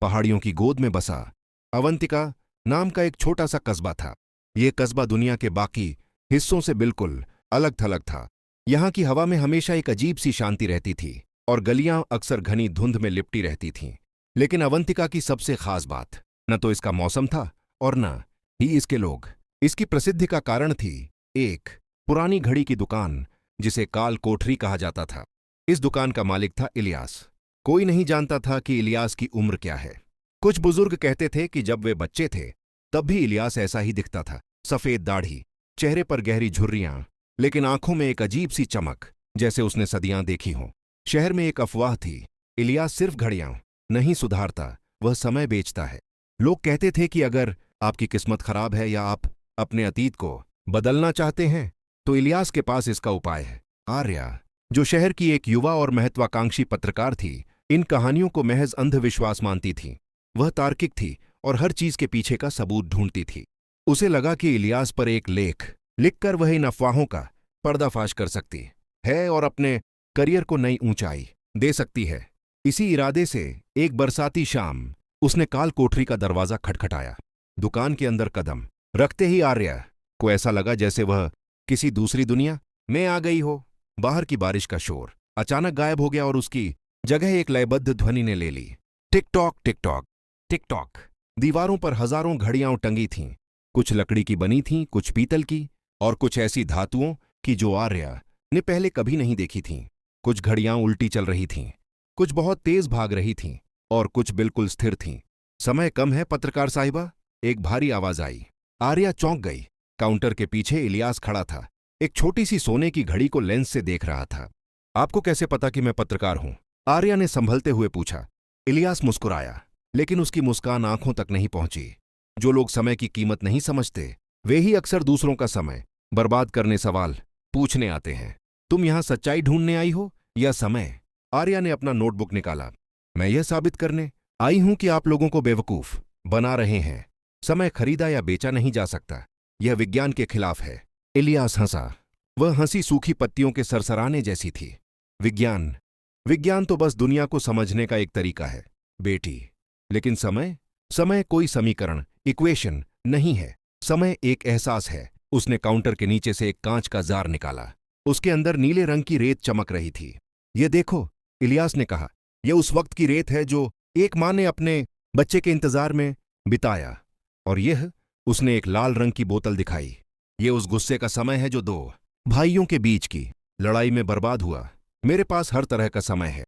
पहाड़ियों की गोद में बसा अवंतिका नाम का एक छोटा सा कस्बा था। ये कस्बा दुनिया के बाकी हिस्सों से बिल्कुल अलग थलग था। यहाँ की हवा में हमेशा एक अजीब सी शांति रहती थी और गलियां अक्सर घनी धुंध में लिपटी रहती थीं। लेकिन अवंतिका की सबसे खास बात न तो इसका मौसम था और न ही इसके लोग। इसकी प्रसिद्धि का कारण थी एक पुरानी घड़ी की दुकान जिसे काल कोठरी कहा जाता था। इस दुकान का मालिक था इलियास। कोई नहीं जानता था कि इलियास की उम्र क्या है। कुछ बुजुर्ग कहते थे कि जब वे बच्चे थे तब भी इलियास ऐसा ही दिखता था, सफेद दाढ़ी, चेहरे पर गहरी झुर्रियां, लेकिन आंखों में एक अजीब सी चमक, जैसे उसने सदियां देखी हों। शहर में एक अफवाह थी, इलियास सिर्फ घड़ियां नहीं सुधारता, वह समय बेचता है। लोग कहते थे कि अगर आपकी किस्मत खराब है या आप अपने अतीत को बदलना चाहते हैं तो इलियास के पास इसका उपाय है। आर्या, जो शहर की एक युवा और महत्वाकांक्षी पत्रकार थी, इन कहानियों को महज अंधविश्वास मानती थी। वह तार्किक थी और हर चीज के पीछे का सबूत ढूंढती थी। उसे लगा कि इलियास पर एक लेख लिखकर वह इन अफवाहों का पर्दाफाश कर सकती है और अपने करियर को नई ऊंचाई दे सकती है। इसी इरादे से एक बरसाती शाम उसने काल कोठरी का दरवाजा खटखटाया। दुकान के अंदर कदम रखते ही आर्या को ऐसा लगा जैसे वह किसी दूसरी दुनिया में आ गई हो। बाहर की बारिश का शोर अचानक गायब हो गया और उसकी जगह एक लयबद्ध ध्वनि ने ले ली। Tick tock tick tock tick tock. दीवारों पर हजारों घड़ियां टंगी थीं। कुछ लकड़ी की बनी थीं, कुछ पीतल की और कुछ ऐसी धातुओं की जो आर्या ने पहले कभी नहीं देखी थीं। कुछ घड़ियां उल्टी चल रही थीं, कुछ बहुत तेज भाग रही थीं और कुछ बिल्कुल स्थिर थीं। समय कम है पत्रकार साहिबा, एक भारी आवाज आई। आर्या चौंक गई। काउंटर के पीछे इलियास खड़ा था, एक छोटी सी सोने की घड़ी को लेंस से देख रहा था। आपको कैसे पता कि मैं पत्रकार हूं? आर्या ने संभलते हुए पूछा। इलियास मुस्कुराया, लेकिन उसकी मुस्कान आंखों तक नहीं पहुंची। जो लोग समय की कीमत नहीं समझते वे ही अक्सर दूसरों का समय बर्बाद करने सवाल पूछने आते हैं। तुम यहां सच्चाई ढूंढने आई हो या समय? आर्या ने अपना नोटबुक निकाला। मैं यह साबित करने आई हूं कि आप लोगों को बेवकूफ बना रहे हैं। समय खरीदा या बेचा नहीं जा सकता, यह विज्ञान के खिलाफ है। इलियास हंसा। वह हंसी सूखी पत्तियों के सरसराने जैसी थी। विज्ञान विज्ञान तो बस दुनिया को समझने का एक तरीका है बेटी। लेकिन समय समय कोई समीकरण, इक्वेशन नहीं है। समय एक एहसास है। उसने काउंटर के नीचे से एक कांच का जार निकाला। उसके अंदर नीले रंग की रेत चमक रही थी। ये देखो, इलियास ने कहा, यह उस वक्त की रेत है जो एक मां ने अपने बच्चे के इंतजार में बिताया। और यह, उसने एक लाल रंग की बोतल दिखाई, ये उस गुस्से का समय है जो दो भाइयों के बीच की लड़ाई में बर्बाद हुआ। मेरे पास हर तरह का समय है।